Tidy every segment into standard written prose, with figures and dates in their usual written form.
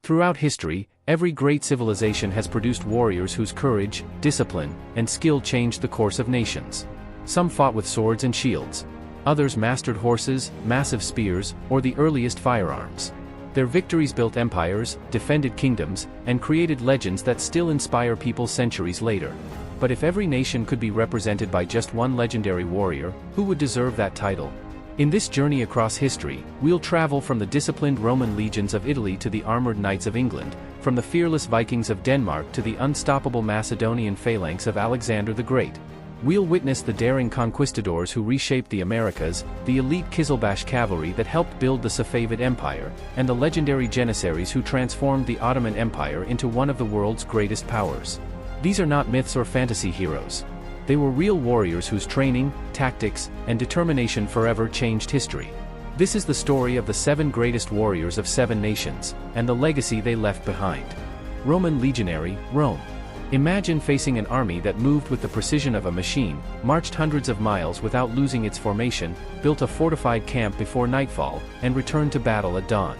Throughout history, every great civilization has produced warriors whose courage, discipline, and skill changed the course of nations. Some fought with swords and shields. Others mastered horses, massive spears, or the earliest firearms. Their victories built empires, defended kingdoms, and created legends that still inspire people centuries later. But if every nation could be represented by just one legendary warrior, who would deserve that title? In this journey across history, we'll travel from the disciplined Roman legions of Italy to the armored knights of England, from the fearless Vikings of Denmark to the unstoppable Macedonian phalanx of Alexander the Great. We'll witness the daring conquistadors who reshaped the Americas, the elite Qizilbash cavalry that helped build the Safavid Empire, and the legendary Janissaries who transformed the Ottoman Empire into one of the world's greatest powers. These are not myths or fantasy heroes. They were real warriors whose training, tactics, and determination forever changed history. This is the story of the 7 greatest warriors of 7 nations, and the legacy they left behind. Roman Legionary, Rome. Imagine facing an army that moved with the precision of a machine, marched hundreds of miles without losing its formation, built a fortified camp before nightfall, and returned to battle at dawn.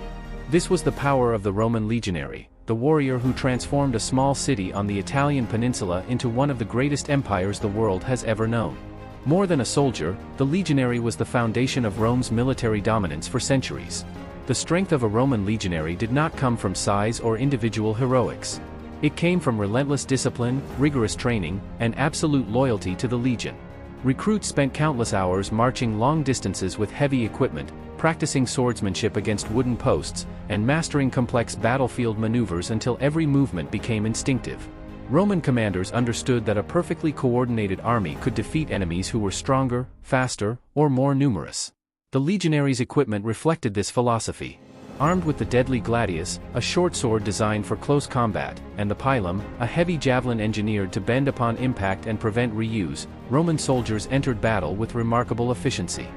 This was the power of the Roman Legionary, the warrior who transformed a small city on the Italian peninsula into one of the greatest empires the world has ever known. More than a soldier, the legionary was the foundation of Rome's military dominance for centuries. The strength of a Roman legionary did not come from size or individual heroics. It came from relentless discipline, rigorous training, and absolute loyalty to the legion. Recruits spent countless hours marching long distances with heavy equipment, practicing swordsmanship against wooden posts, and mastering complex battlefield maneuvers until every movement became instinctive. Roman commanders understood that a perfectly coordinated army could defeat enemies who were stronger, faster, or more numerous. The legionaries' equipment reflected this philosophy. Armed with the deadly gladius, a short sword designed for close combat, and the pilum, a heavy javelin engineered to bend upon impact and prevent reuse, Roman soldiers entered battle with remarkable efficiency.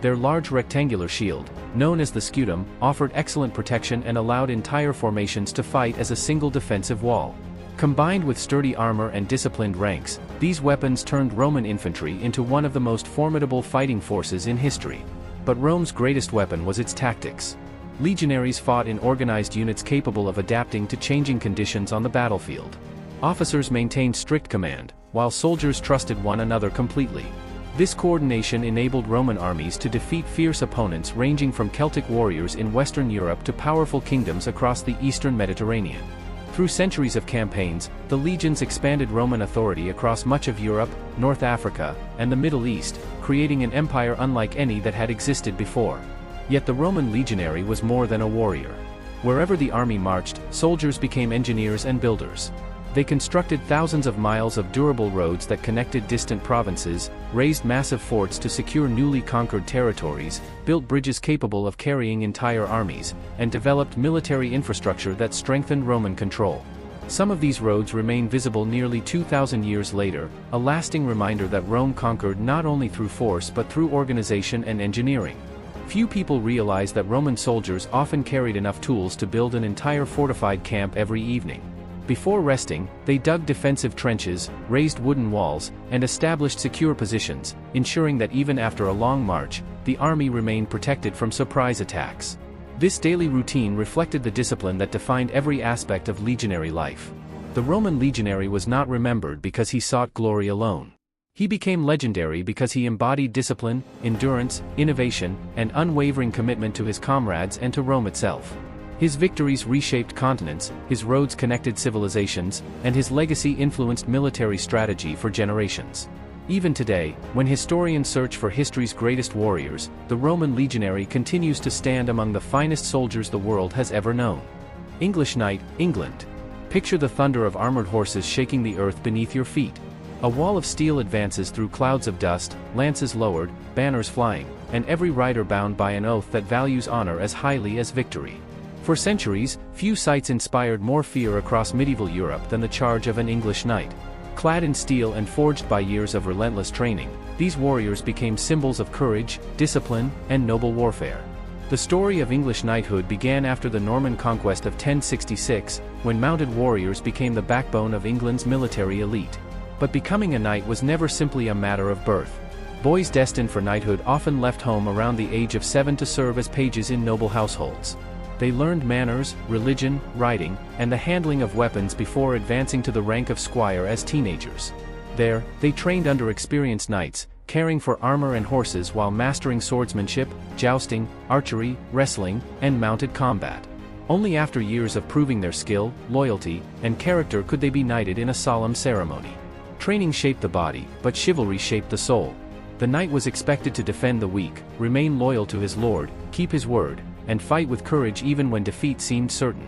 Their large rectangular shield, known as the scutum, offered excellent protection and allowed entire formations to fight as a single defensive wall. Combined with sturdy armor and disciplined ranks, these weapons turned Roman infantry into one of the most formidable fighting forces in history. But Rome's greatest weapon was its tactics. Legionaries fought in organized units capable of adapting to changing conditions on the battlefield. Officers maintained strict command, while soldiers trusted one another completely. This coordination enabled Roman armies to defeat fierce opponents ranging from Celtic warriors in Western Europe to powerful kingdoms across the Eastern Mediterranean. Through centuries of campaigns, the legions expanded Roman authority across much of Europe, North Africa, and the Middle East, creating an empire unlike any that had existed before. Yet the Roman legionary was more than a warrior. Wherever the army marched, soldiers became engineers and builders. They constructed thousands of miles of durable roads that connected distant provinces, raised massive forts to secure newly conquered territories, built bridges capable of carrying entire armies, and developed military infrastructure that strengthened Roman control. Some of these roads remain visible nearly 2,000 years later, a lasting reminder that Rome conquered not only through force but through organization and engineering. Few people realize that Roman soldiers often carried enough tools to build an entire fortified camp every evening. Before resting, they dug defensive trenches, raised wooden walls, and established secure positions, ensuring that even after a long march, the army remained protected from surprise attacks. This daily routine reflected the discipline that defined every aspect of legionary life. The Roman legionary was not remembered because he sought glory alone. He became legendary because he embodied discipline, endurance, innovation, and unwavering commitment to his comrades and to Rome itself. His victories reshaped continents, his roads connected civilizations, and his legacy influenced military strategy for generations. Even today, when historians search for history's greatest warriors, the Roman legionary continues to stand among the finest soldiers the world has ever known. English Knight, England. Picture the thunder of armored horses shaking the earth beneath your feet. A wall of steel advances through clouds of dust, lances lowered, banners flying, and every rider bound by an oath that values honor as highly as victory. For centuries, few sights inspired more fear across medieval Europe than the charge of an English knight. Clad in steel and forged by years of relentless training, these warriors became symbols of courage, discipline, and noble warfare. The story of English knighthood began after the Norman conquest of 1066, when mounted warriors became the backbone of England's military elite. But becoming a knight was never simply a matter of birth. Boys destined for knighthood often left home around the age of 7 to serve as pages in noble households. They learned manners, religion, riding, and the handling of weapons before advancing to the rank of squire as teenagers. There, they trained under experienced knights, caring for armor and horses while mastering swordsmanship, jousting, archery, wrestling, and mounted combat. Only after years of proving their skill, loyalty, and character could they be knighted in a solemn ceremony. Training shaped the body, but chivalry shaped the soul. The knight was expected to defend the weak, remain loyal to his lord, keep his word, and fight with courage even when defeat seemed certain.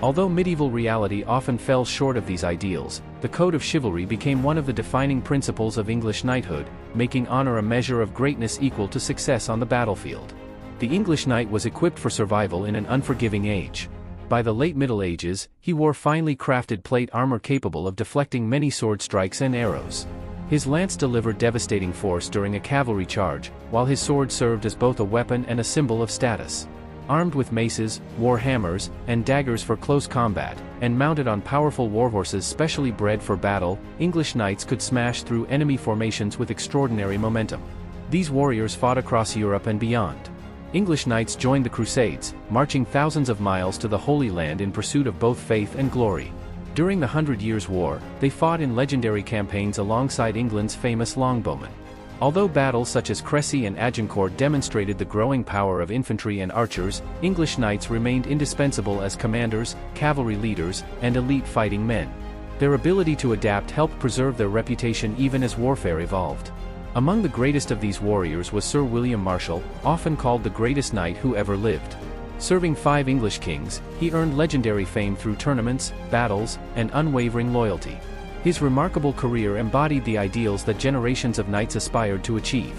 Although medieval reality often fell short of these ideals, the code of chivalry became one of the defining principles of English knighthood, making honor a measure of greatness equal to success on the battlefield. The English knight was equipped for survival in an unforgiving age. By the late Middle Ages, he wore finely crafted plate armor capable of deflecting many sword strikes and arrows. His lance delivered devastating force during a cavalry charge, while his sword served as both a weapon and a symbol of status. Armed with maces, war hammers, and daggers for close combat, and mounted on powerful warhorses specially bred for battle, English knights could smash through enemy formations with extraordinary momentum. These warriors fought across Europe and beyond. English knights joined the Crusades, marching thousands of miles to the Holy Land in pursuit of both faith and glory. During the 100 Years' War, they fought in legendary campaigns alongside England's famous longbowmen. Although battles such as Crécy and Agincourt demonstrated the growing power of infantry and archers, English knights remained indispensable as commanders, cavalry leaders, and elite fighting men. Their ability to adapt helped preserve their reputation even as warfare evolved. Among the greatest of these warriors was Sir William Marshall, often called the greatest knight who ever lived. Serving 5 English kings, he earned legendary fame through tournaments, battles, and unwavering loyalty. His remarkable career embodied the ideals that generations of knights aspired to achieve.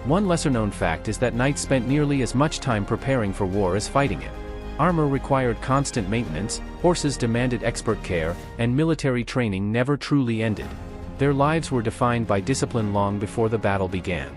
One lesser-known fact is that knights spent nearly as much time preparing for war as fighting it. Armor required constant maintenance, horses demanded expert care, and military training never truly ended. Their lives were defined by discipline long before the battle began.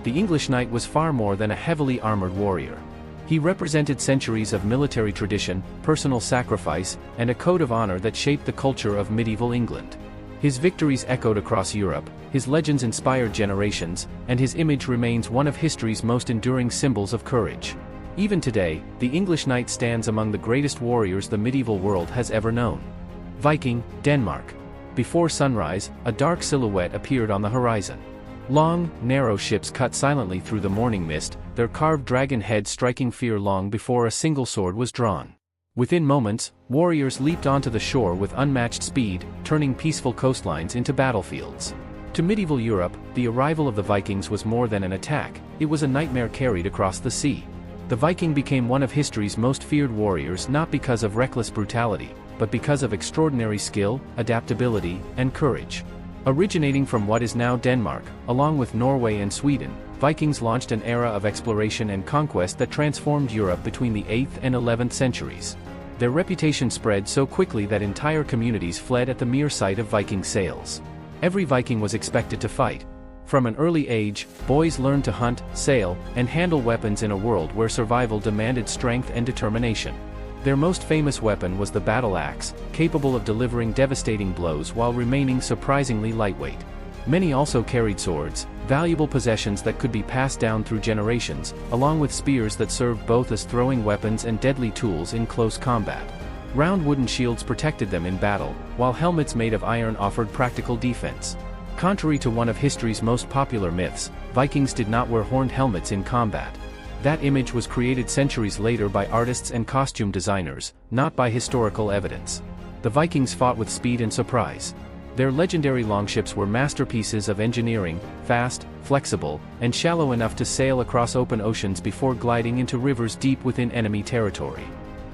The English knight was far more than a heavily armored warrior. He represented centuries of military tradition, personal sacrifice, and a code of honor that shaped the culture of medieval England. His victories echoed across Europe, his legends inspired generations, and his image remains one of history's most enduring symbols of courage. Even today, the English knight stands among the greatest warriors the medieval world has ever known. Viking, Denmark. Before sunrise, a dark silhouette appeared on the horizon. Long, narrow ships cut silently through the morning mist, their carved dragon heads striking fear long before a single sword was drawn. Within moments, warriors leaped onto the shore with unmatched speed, turning peaceful coastlines into battlefields. To medieval Europe, the arrival of the Vikings was more than an attack, it was a nightmare carried across the sea. The Viking became one of history's most feared warriors not because of reckless brutality, but because of extraordinary skill, adaptability, and courage. Originating from what is now Denmark, along with Norway and Sweden, Vikings launched an era of exploration and conquest that transformed Europe between the 8th and 11th centuries. Their reputation spread so quickly that entire communities fled at the mere sight of Viking sails. Every Viking was expected to fight. From an early age, boys learned to hunt, sail, and handle weapons in a world where survival demanded strength and determination. Their most famous weapon was the battle axe, capable of delivering devastating blows while remaining surprisingly lightweight. Many also carried swords, valuable possessions that could be passed down through generations, along with spears that served both as throwing weapons and deadly tools in close combat. Round wooden shields protected them in battle, while helmets made of iron offered practical defense. Contrary to one of history's most popular myths, Vikings did not wear horned helmets in combat. That image was created centuries later by artists and costume designers, not by historical evidence. The Vikings fought with speed and surprise. Their legendary longships were masterpieces of engineering, fast, flexible, and shallow enough to sail across open oceans before gliding into rivers deep within enemy territory.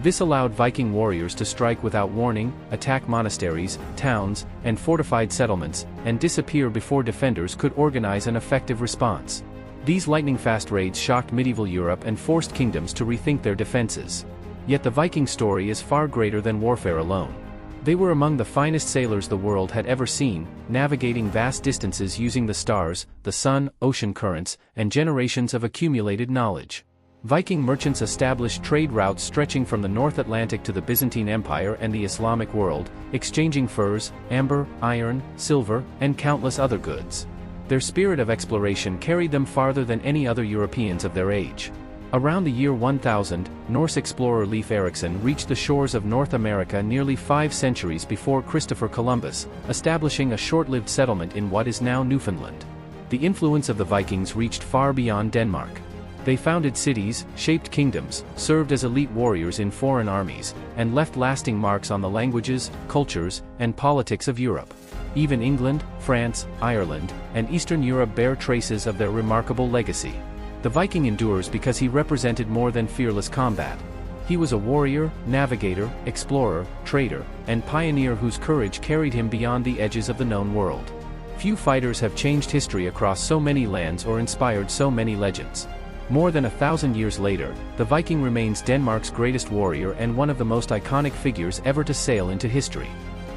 This allowed Viking warriors to strike without warning, attack monasteries, towns, and fortified settlements, and disappear before defenders could organize an effective response. These lightning-fast raids shocked medieval Europe and forced kingdoms to rethink their defenses. Yet the Viking story is far greater than warfare alone. They were among the finest sailors the world had ever seen, navigating vast distances using the stars, the sun, ocean currents, and generations of accumulated knowledge. Viking merchants established trade routes stretching from the North Atlantic to the Byzantine Empire and the Islamic world, exchanging furs, amber, iron, silver, and countless other goods. Their spirit of exploration carried them farther than any other Europeans of their age. Around the year 1000, Norse explorer Leif Erikson reached the shores of North America nearly 5 centuries before Christopher Columbus, establishing a short-lived settlement in what is now Newfoundland. The influence of the Vikings reached far beyond Denmark. They founded cities, shaped kingdoms, served as elite warriors in foreign armies, and left lasting marks on the languages, cultures, and politics of Europe. Even England, France, Ireland, and Eastern Europe bear traces of their remarkable legacy. The Viking endures because he represented more than fearless combat. He was a warrior, navigator, explorer, trader, and pioneer whose courage carried him beyond the edges of the known world. Few fighters have changed history across so many lands or inspired so many legends. More than 1,000 years later, the Viking remains Denmark's greatest warrior and one of the most iconic figures ever to sail into history.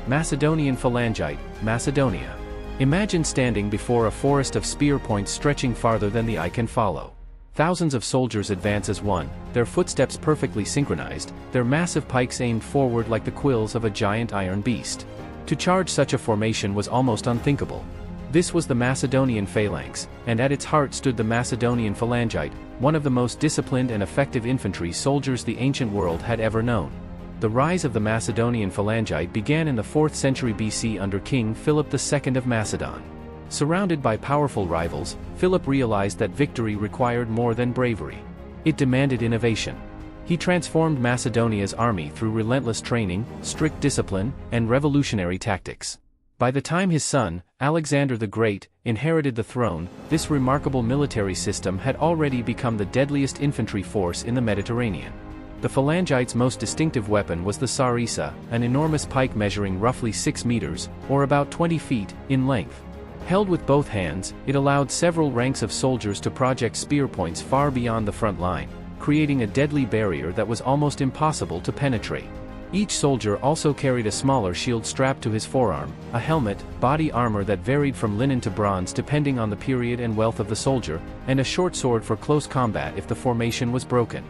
Macedonian Phalangite, Macedonia. Imagine standing before a forest of spear points stretching farther than the eye can follow. Thousands of soldiers advance as one, their footsteps perfectly synchronized, their massive pikes aimed forward like the quills of a giant iron beast. To charge such a formation was almost unthinkable. This was the Macedonian phalanx, and at its heart stood the Macedonian Phalangite, one of the most disciplined and effective infantry soldiers the ancient world had ever known. The rise of the Macedonian Phalangite began in the 4th century BC under King Philip II of Macedon. Surrounded by powerful rivals, Philip realized that victory required more than bravery. It demanded innovation. He transformed Macedonia's army through relentless training, strict discipline, and revolutionary tactics. By the time his son, Alexander the Great, inherited the throne, this remarkable military system had already become the deadliest infantry force in the Mediterranean. The Phalangite's most distinctive weapon was the sarissa, an enormous pike measuring roughly 6 meters, or about 20 feet, in length. Held with both hands, it allowed several ranks of soldiers to project spear points far beyond the front line, creating a deadly barrier that was almost impossible to penetrate. Each soldier also carried a smaller shield strapped to his forearm, a helmet, body armor that varied from linen to bronze depending on the period and wealth of the soldier, and a short sword for close combat if the formation was broken.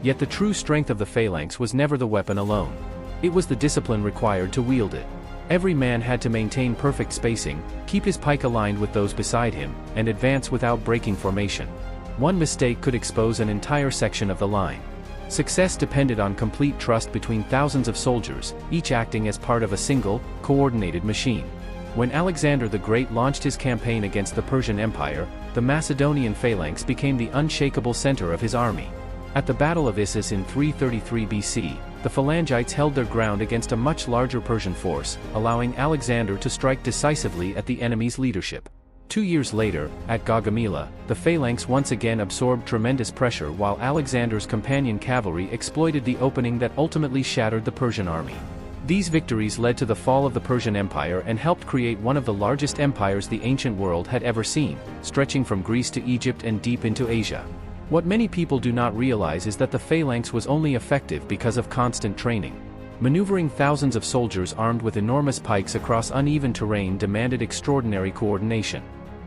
Yet the true strength of the phalanx was never the weapon alone. It was the discipline required to wield it. Every man had to maintain perfect spacing, keep his pike aligned with those beside him, and advance without breaking formation. One mistake could expose an entire section of the line. Success depended on complete trust between thousands of soldiers, each acting as part of a single, coordinated machine. When Alexander the Great launched his campaign against the Persian Empire, the Macedonian phalanx became the unshakable center of his army. At the Battle of Issus in 333 BC, the Phalangites held their ground against a much larger Persian force, allowing Alexander to strike decisively at the enemy's leadership. 2 years later, at Gaugamela, the phalanx once again absorbed tremendous pressure while Alexander's companion cavalry exploited the opening that ultimately shattered the Persian army. These victories led to the fall of the Persian Empire and helped create one of the largest empires the ancient world had ever seen, stretching from Greece to Egypt and deep into Asia. What many people do not realize is that the phalanx was only effective because of constant training. Maneuvering thousands of soldiers armed with enormous pikes across uneven terrain demanded extraordinary coordination.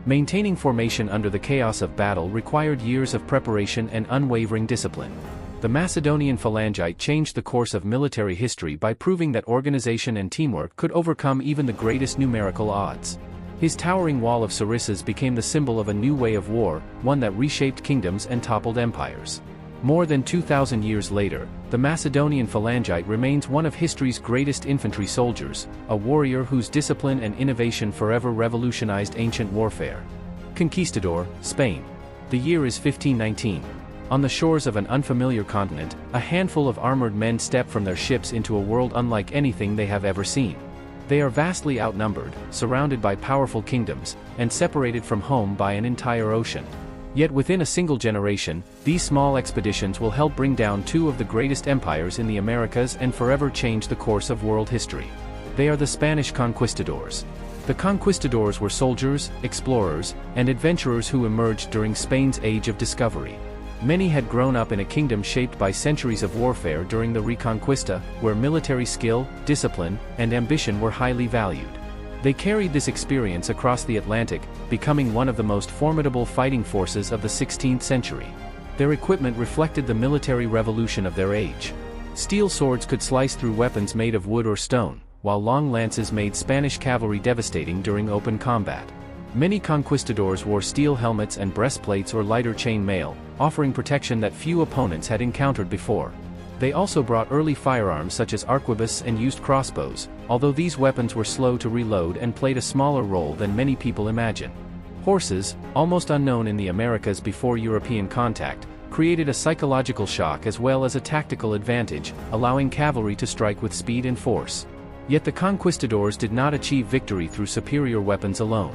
Maintaining formation under the chaos of battle required years of preparation and unwavering discipline. The Macedonian Phalangite changed the course of military history by proving that organization and teamwork could overcome even the greatest numerical odds. His towering wall of sarissas became the symbol of a new way of war, one that reshaped kingdoms and toppled empires. More than 2,000 years later, the Macedonian Phalangite remains one of history's greatest infantry soldiers, a warrior whose discipline and innovation forever revolutionized ancient warfare. Conquistador, Spain. The year is 1519. On the shores of an unfamiliar continent, a handful of armored men step from their ships into a world unlike anything they have ever seen. They are vastly outnumbered, surrounded by powerful kingdoms, and separated from home by an entire ocean. Yet within a single generation, these small expeditions will help bring down two of the greatest empires in the Americas and forever change the course of world history. They are the Spanish conquistadors. The conquistadors were soldiers, explorers, and adventurers who emerged during Spain's Age of Discovery. Many had grown up in a kingdom shaped by centuries of warfare during the Reconquista, where military skill, discipline, and ambition were highly valued. They carried this experience across the Atlantic, becoming one of the most formidable fighting forces of the 16th century. Their equipment reflected the military revolution of their age. Steel swords could slice through weapons made of wood or stone, while long lances made Spanish cavalry devastating during open combat. Many conquistadors wore steel helmets and breastplates or lighter chain mail, offering protection that few opponents had encountered before. They also brought early firearms such as arquebus and used crossbows, although these weapons were slow to reload and played a smaller role than many people imagine. Horses, almost unknown in the Americas before European contact, created a psychological shock as well as a tactical advantage, allowing cavalry to strike with speed and force. Yet the conquistadors did not achieve victory through superior weapons alone.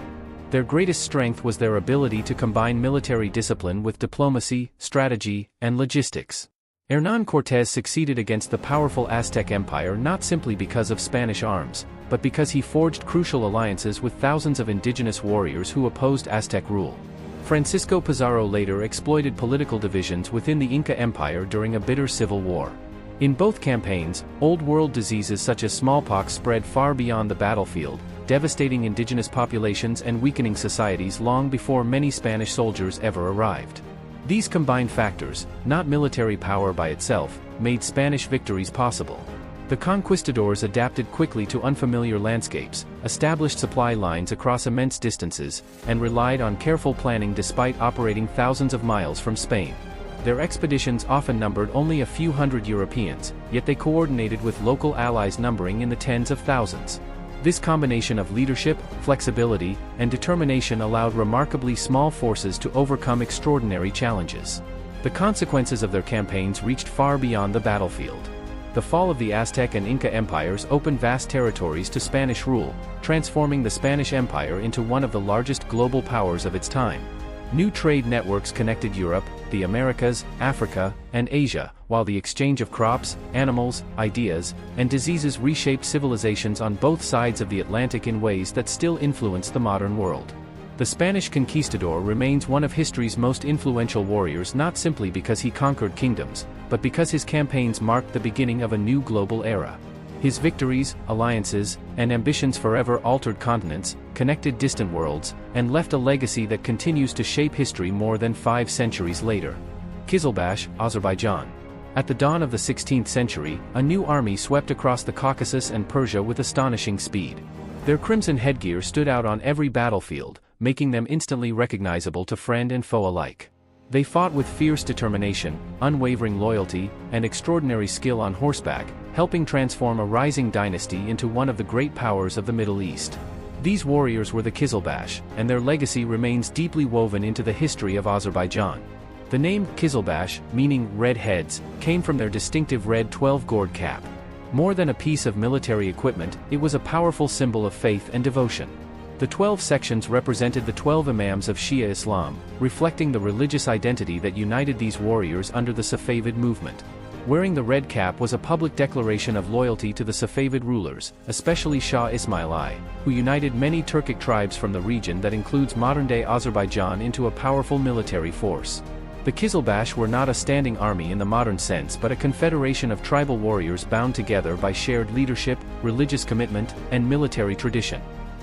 Their greatest strength was their ability to combine military discipline with diplomacy, strategy, and logistics. Hernán Cortés succeeded against the powerful Aztec Empire not simply because of Spanish arms, but because he forged crucial alliances with thousands of indigenous warriors who opposed Aztec rule. Francisco Pizarro later exploited political divisions within the Inca Empire during a bitter civil war. In both campaigns, Old World diseases such as smallpox spread far beyond the battlefield, devastating indigenous populations and weakening societies long before many Spanish soldiers ever arrived. These combined factors, not military power by itself, made Spanish victories possible. The conquistadors adapted quickly to unfamiliar landscapes, established supply lines across immense distances, and relied on careful planning despite operating thousands of miles from Spain. Their expeditions often numbered only a few hundred Europeans, yet they coordinated with local allies numbering in the tens of thousands. This combination of leadership, flexibility, and determination allowed remarkably small forces to overcome extraordinary challenges. The consequences of their campaigns reached far beyond the battlefield. The fall of the Aztec and Inca empires opened vast territories to Spanish rule, transforming the Spanish Empire into one of the largest global powers of its time. New trade networks connected Europe, the Americas, Africa, and Asia, while the exchange of crops, animals, ideas, and diseases reshaped civilizations on both sides of the Atlantic in ways that still influence the modern world. The Spanish conquistador remains one of history's most influential warriors not simply because he conquered kingdoms, but because his campaigns marked the beginning of a new global era. His victories, alliances, and ambitions forever altered continents, connected distant worlds, and left a legacy that continues to shape history more than 5 centuries later. Qizilbash, Azerbaijan. At the dawn of the 16th century, a new army swept across the Caucasus and Persia with astonishing speed. Their crimson headgear stood out on every battlefield, making them instantly recognizable to friend and foe alike. They fought with fierce determination, unwavering loyalty, and extraordinary skill on horseback, helping transform a rising dynasty into one of the great powers of the Middle East. These warriors were the Qizilbash, and their legacy remains deeply woven into the history of Azerbaijan. The name Qizilbash, meaning red heads, came from their distinctive red 12-gourd cap. More than a piece of military equipment, it was a powerful symbol of faith and devotion. The 12 sections represented the 12 imams of Shia Islam, reflecting the religious identity that united these warriors under the Safavid movement. Wearing the red cap was a public declaration of loyalty to the Safavid rulers, especially Shah Ismail I, who united many Turkic tribes from the region that includes modern-day Azerbaijan into a powerful military force. The Qizilbash were not a standing army in the modern sense but a confederation of tribal warriors bound together by shared leadership, religious commitment, and military tradition.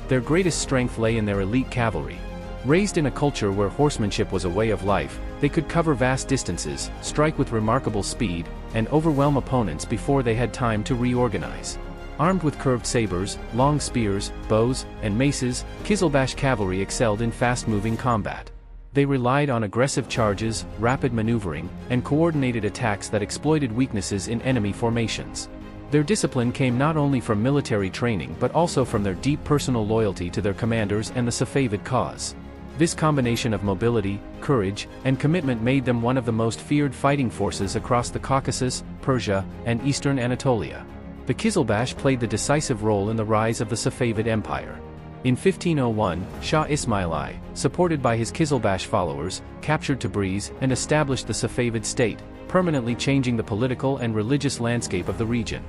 Their greatest strength lay in their elite cavalry. Raised in a culture where horsemanship was a way of life, they could cover vast distances, strike with remarkable speed, and overwhelm opponents before they had time to reorganize. Armed with curved sabers, long spears, bows, and maces, Qizilbash cavalry excelled in fast-moving combat. They relied on aggressive charges, rapid maneuvering, and coordinated attacks that exploited weaknesses in enemy formations. Their discipline came not only from military training but also from their deep personal loyalty to their commanders and the Safavid cause. This combination of mobility, courage, and commitment made them one of the most feared fighting forces across the Caucasus, Persia, and eastern Anatolia. The Qizilbash played the decisive role in the rise of the Safavid Empire. In 1501, Shah Ismail I, supported by his Qizilbash followers, captured Tabriz and established the Safavid state, permanently changing the political and religious landscape of the region.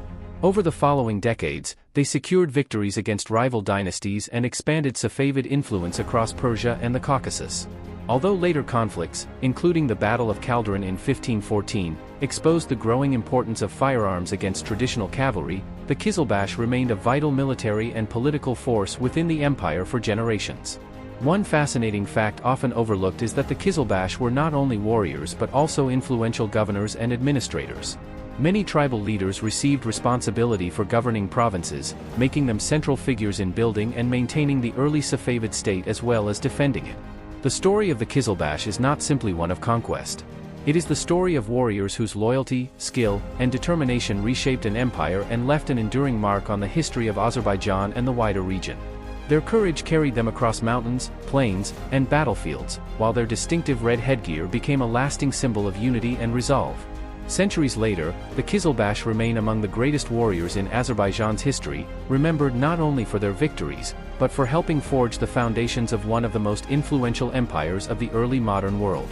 Over the following decades, they secured victories against rival dynasties and expanded Safavid influence across Persia and the Caucasus. Although later conflicts, including the Battle of Calderon in 1514, exposed the growing importance of firearms against traditional cavalry, the Qizilbash remained a vital military and political force within the empire for generations. One fascinating fact often overlooked is that the Qizilbash were not only warriors but also influential governors and administrators. Many tribal leaders received responsibility for governing provinces, making them central figures in building and maintaining the early Safavid state as well as defending it. The story of the Qizilbash is not simply one of conquest. It is the story of warriors whose loyalty, skill, and determination reshaped an empire and left an enduring mark on the history of Azerbaijan and the wider region. Their courage carried them across mountains, plains, and battlefields, while their distinctive red headgear became a lasting symbol of unity and resolve. Centuries later, the Qizilbash remain among the greatest warriors in Azerbaijan's history, remembered not only for their victories, but for helping forge the foundations of one of the most influential empires of the early modern world.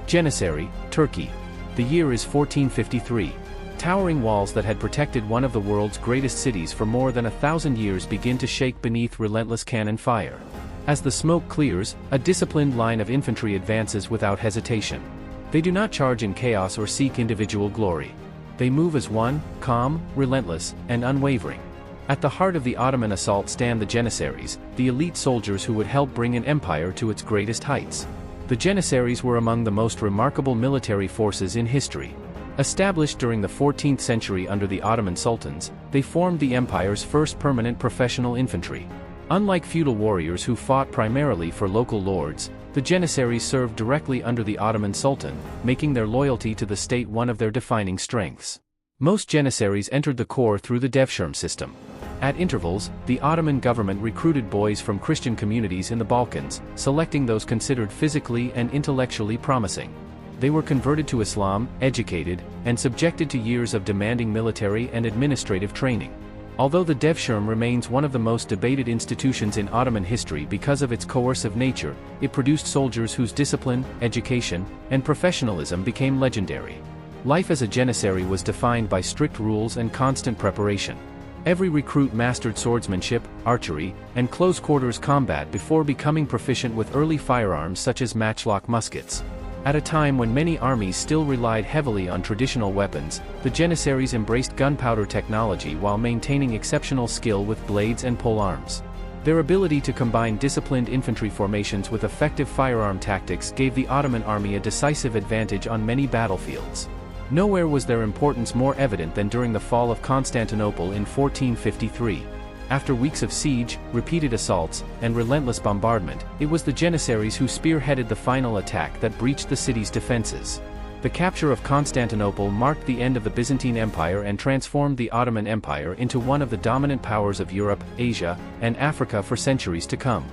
Janissary, Turkey. The year is 1453. Towering walls that had protected one of the world's greatest cities for more than 1,000 years begin to shake beneath relentless cannon fire. As the smoke clears, a disciplined line of infantry advances without hesitation. They do not charge in chaos or seek individual glory. They move as one, calm, relentless, and unwavering. At the heart of the Ottoman assault stand the Janissaries, the elite soldiers who would help bring an empire to its greatest heights. The Janissaries were among the most remarkable military forces in history. Established during the 14th century under the Ottoman sultans, they formed the empire's first permanent professional infantry. Unlike feudal warriors who fought primarily for local lords, the Janissaries served directly under the Ottoman sultan, making their loyalty to the state one of their defining strengths. Most Janissaries entered the corps through the devshirme system. At intervals, the Ottoman government recruited boys from Christian communities in the Balkans, selecting those considered physically and intellectually promising. They were converted to Islam, educated, and subjected to years of demanding military and administrative training. Although the devshirme remains one of the most debated institutions in Ottoman history because of its coercive nature, it produced soldiers whose discipline, education, and professionalism became legendary. Life as a Janissary was defined by strict rules and constant preparation. Every recruit mastered swordsmanship, archery, and close-quarters combat before becoming proficient with early firearms such as matchlock muskets. At a time when many armies still relied heavily on traditional weapons, the Janissaries embraced gunpowder technology while maintaining exceptional skill with blades and polearms. Their ability to combine disciplined infantry formations with effective firearm tactics gave the Ottoman army a decisive advantage on many battlefields. Nowhere was their importance more evident than during the fall of Constantinople in 1453. After weeks of siege, repeated assaults, and relentless bombardment, it was the Janissaries who spearheaded the final attack that breached the city's defenses. The capture of Constantinople marked the end of the Byzantine Empire and transformed the Ottoman Empire into one of the dominant powers of Europe, Asia, and Africa for centuries to come.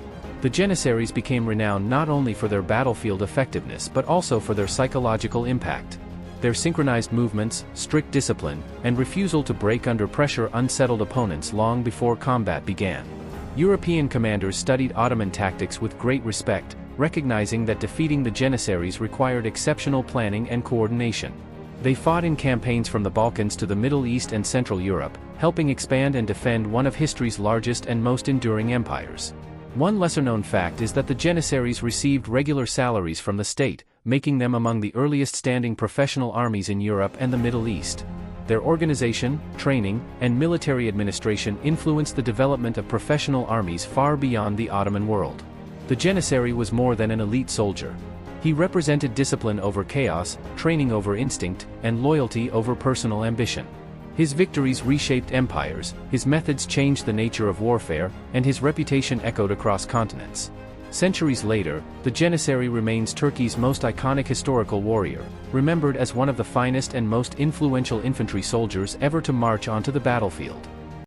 The Janissaries became renowned not only for their battlefield effectiveness but also for their psychological impact. Their synchronized movements, strict discipline, and refusal to break under pressure unsettled opponents long before combat began. European commanders studied Ottoman tactics with great respect, recognizing that defeating the Janissaries required exceptional planning and coordination. They fought in campaigns from the Balkans to the Middle East and Central Europe, helping expand and defend one of history's largest and most enduring empires. One lesser-known fact is that the Janissaries received regular salaries from the state, making them among the earliest standing professional armies in Europe and the Middle East. Their organization, training, and military administration influenced the development of professional armies far beyond the Ottoman world. The Janissary was more than an elite soldier. He represented discipline over chaos, training over instinct, and loyalty over personal ambition. His victories reshaped empires, his methods changed the nature of warfare, and his reputation echoed across continents. Centuries later, the Janissary remains Turkey's most iconic historical warrior, remembered as one of the finest and most influential infantry soldiers ever to march onto the battlefield.